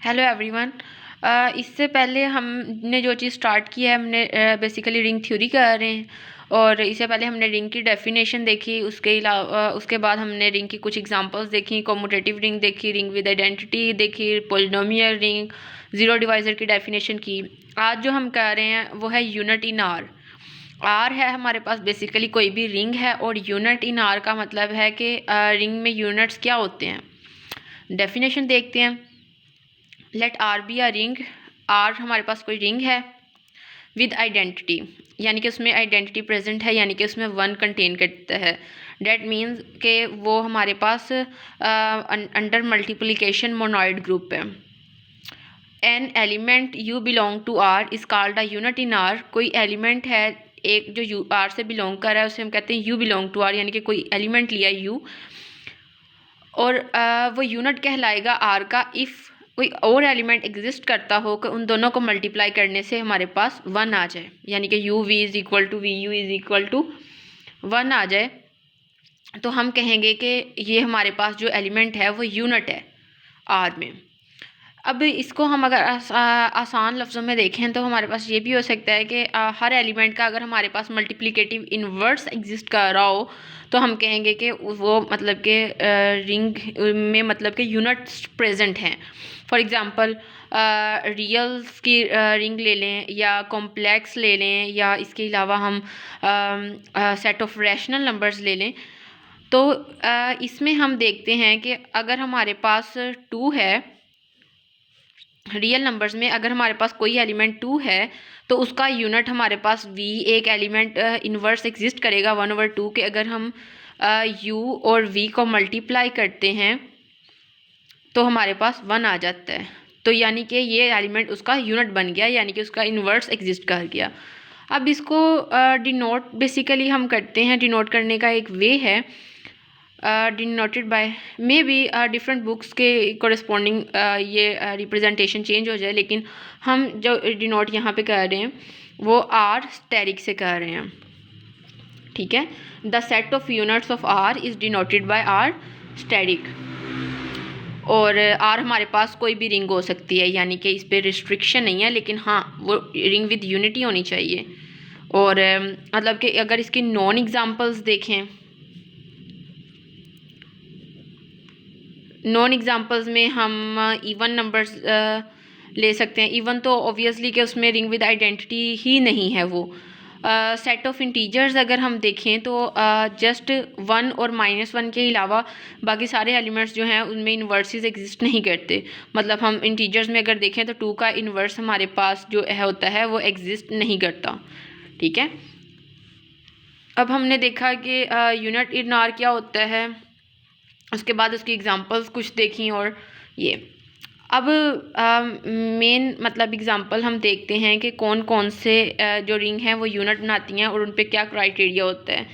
Hello everyone. इससे पहले हमने जो चीज़ स्टार्ट की है हमने बेसिकली रिंग थ्योरी कर रहे हैं। और इससे पहले हमने रिंग की डेफिनेशन देखी, उसके अलावा उसके बाद हमने रिंग की कुछ एग्जांपल्स देखी, कॉम्यूटेटिव रिंग देखी, रिंग विद आइडेंटिटी देखी, पॉलिनोमियल रिंग, ज़ीरो डिवाइज़र की डेफिनेशन की। आज जो हम कर रहे हैं वो है यूनिट इन आर। आर है हमारे पास बेसिकली कोई भी रिंग है, और यूनिट इन आर का मतलब है कि रिंग में यूनिट्स क्या होते हैं। डेफिनेशन देखते हैं। Let R be a ring. R हमारे पास कोई रिंग है विद आइडेंटिटी, यानी कि उसमें आइडेंटिटी प्रेजेंट है, यानी कि उसमें वन कंटेन करता है। डेट मीन्स के वो हमारे पास अंडर मल्टीप्लिकेशन मोनोइड ग्रुप है। An element u belong to R is called a unit in R. कोई एलिमेंट है एक जो यू आर से बिलोंग कर रहा है, उसे हम कहते हैं यू बिलोंग टू आर, यानी कि कोई एलिमेंट लिया यू, और वो यूनिट कहलाएगा आर का इफ़ कोई और एलिमेंट एग्जिस्ट करता हो कि उन दोनों को मल्टीप्लाई करने से हमारे पास वन आ जाए, यानी कि U V is equal to V U is equal to one आ जाए, तो हम कहेंगे कि ये हमारे पास जो एलिमेंट है वो यूनिट है आर में। अब इसको हम अगर आसान लफ्ज़ों में देखें तो हमारे पास ये भी हो सकता है कि हर एलिमेंट का अगर हमारे पास मल्टीप्लिकेटिव इन्वर्स एग्जिस्ट कर रहा हो तो हम कहेंगे कि वो मतलब कि रिंग में मतलब कि यूनिट्स प्रेजेंट हैं। फॉर एग्ज़ाम्पल रियल्स की रिंग ले लें, या कॉम्प्लेक्स ले लें, या इसके अलावा हम सेट ऑफ रैशनल नंबर्स ले लें। तो इसमें हम देखते हैं कि अगर हमारे पास टू है, रियल नंबर्स में अगर हमारे पास कोई एलिमेंट टू है तो उसका यूनिट हमारे पास वी एक एलिमेंट इन्वर्स एग्जिस्ट करेगा 1/2 के। अगर हम यू और वी को मल्टीप्लाई करते हैं तो हमारे पास वन आ जाता है, तो यानी कि ये एलिमेंट उसका यूनिट बन गया, यानी कि उसका इन्वर्स एग्जिस्ट कर गया। अब इसको डिनोट बेसिकली हम करते हैं, डिनोट करने का एक वे है denoted by may be different books के कोरेस्पॉन्डिंग ये रिप्रेजेंटेशन चेंज हो जाए, लेकिन हम जो डिनोट यहाँ पे कर रहे हैं वो आर स्टेरिक से कर रहे हैं। ठीक है, the set of units of R is denoted by R asterisk. और आर हमारे पास कोई भी रिंग हो सकती है, यानी कि इस पर रिस्ट्रिक्शन नहीं है, लेकिन हाँ वो रिंग विद यूनिटी होनी चाहिए। और मतलब कि अगर इसकी नॉन एग्जांपल्स देखें, नॉन एग्जांपल्स में हम इवन नंबर्स ले सकते हैं। इवन तो ऑब्वियसली कि उसमें रिंग विद आइडेंटिटी ही नहीं है वो। सेट ऑफ इंटीजर्स अगर हम देखें तो जस्ट वन और -1 के अलावा बाकी सारे एलिमेंट्स जो हैं उनमें इन्वर्सेस एग्जिस्ट नहीं करते। मतलब हम इंटीजर्स में अगर देखें तो 2 का इन्वर्स हमारे पास जो है होता है वो एग्जिस्ट नहीं करता। ठीक है, अब हमने देखा कि यूनिट इन आर क्या होता है, उसके बाद उसकी एग्जांपल्स कुछ देखी। और ये अब मेन मतलब एग्जांपल हम देखते हैं कि कौन कौन से जो रिंग हैं वो यूनिट बनाती हैं और उन पे क्या क्राइटेरिया होता है।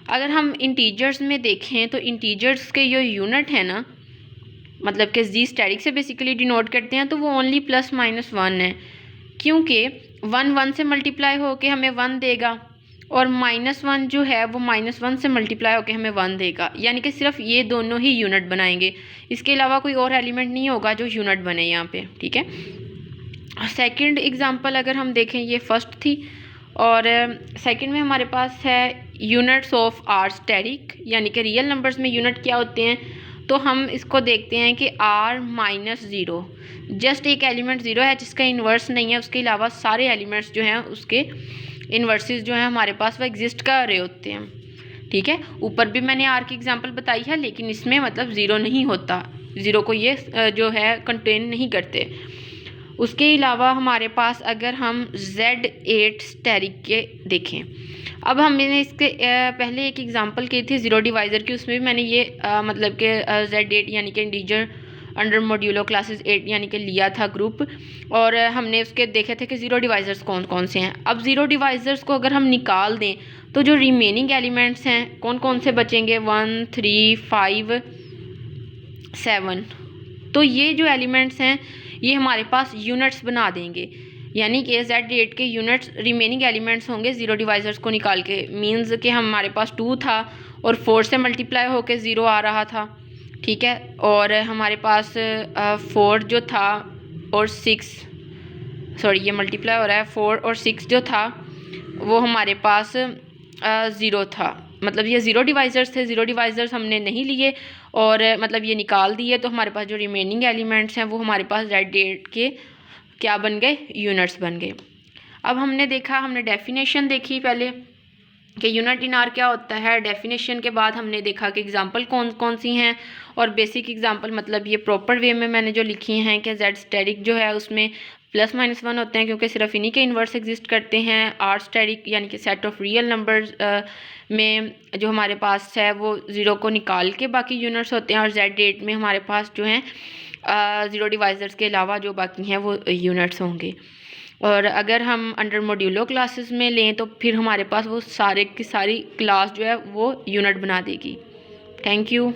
अगर हम इंटीजर्स में देखें तो इंटीजर्स के जो यूनिट है ना, मतलब कि जी स्टैटिक से बेसिकली डिनोट करते हैं, तो वो ओनली +-1 है, क्योंकि 1 से मल्टीप्लाई होके हमें 1 देगा, और -1 जो है वो -1 से मल्टीप्लाई होकर हमें 1 देगा, यानी कि सिर्फ ये दोनों ही यूनिट बनाएंगे, इसके अलावा कोई और एलिमेंट नहीं होगा जो यूनिट बने यहाँ पे। ठीक है, सेकंड एग्जांपल अगर हम देखें, ये फर्स्ट थी, और सेकंड में हमारे पास है यूनिट्स ऑफ आर स्टेरिक, यानी कि रियल नंबर्स में यूनिट क्या होते हैं। तो हम इसको देखते हैं कि R-0 जस्ट एक एलिमेंट 0 है जिसका इन्वर्स नहीं है, उसके अलावा सारे एलिमेंट्स जो हैं उसके इन्वर्सेस जो हैं हमारे पास वो एग्जिस्ट कर रहे होते हैं। ठीक है, ऊपर भी मैंने आर की एग्जांपल बताई है, लेकिन इसमें मतलब 0 नहीं होता, 0 को ये जो है कंटेन नहीं करते। उसके अलावा हमारे पास अगर हम Z8 स्टेरिक के देखें, अब हमने इसके पहले एक एग्जांपल की थी ज़ीरो डिवाइज़र की, उसमें भी मैंने ये मतलब कि Z8 यानी कि इंटीजर अंडर मॉड्यूलो क्लासेस 8 यानी कि लिया था ग्रुप, और हमने उसके देखे थे कि ज़ीरो डिवाइज़र्स कौन कौन से हैं। अब ज़ीरो डिवाइज़र्स को अगर हम निकाल दें तो जो रिमेनिंग एलिमेंट्स हैं कौन कौन से बचेंगे, 1, 3, 5, 7। तो ये जो एलिमेंट्स हैं ये हमारे पास यूनिट्स बना देंगे, यानी कि Z8 के यूनिट्स रिमेनिंग एलिमेंट्स होंगे ज़ीरो डिवाइज़र्स को निकाल के। मीन्स कि हमारे पास 2 था और 4 से मल्टीप्लाई होकर 0 आ रहा था, ठीक है। और हमारे पास 4 जो था और 6, सॉरी ये मल्टीप्लाई हो रहा है, 4 और 6 जो था वो हमारे पास 0 था, मतलब ये ज़ीरो डिवाइज़र्स थे। ज़ीरो डिवाइज़र्स हमने नहीं लिए और मतलब ये निकाल दिए, तो हमारे पास जो रिमेनिंग एलिमेंट्स हैं वो हमारे पास जेड डेट के क्या बन गए, यूनिट्स बन गए। अब हमने देखा, हमने डेफिनेशन देखी पहले कि यूनिट इन आर क्या होता है। डेफिनेशन के बाद हमने देखा कि एग्जांपल कौन कौन सी हैं, और बेसिक एग्जांपल मतलब ये प्रॉपर वे में मैंने जो लिखी हैं कि जेड स्टेरिक जो है उसमें +-1 होते हैं क्योंकि सिर्फ इन्हीं के इन्वर्स एग्जिस्ट करते हैं। आर स्टेरिक यानी कि सेट ऑफ रियल नंबर्स में जो हमारे पास है वो 0 को निकाल के बाकी यूनिट्स होते हैं, और जेड डेट में हमारे पास जो हैं 0 डिवाइज़र्स के अलावा जो बाकी हैं वो यूनिट्स होंगे। और अगर हम अंडर मॉड्यूलो क्लासेस में लें तो फिर हमारे पास वो सारे की सारी क्लास जो है वो यूनिट बना देगी। Thank you.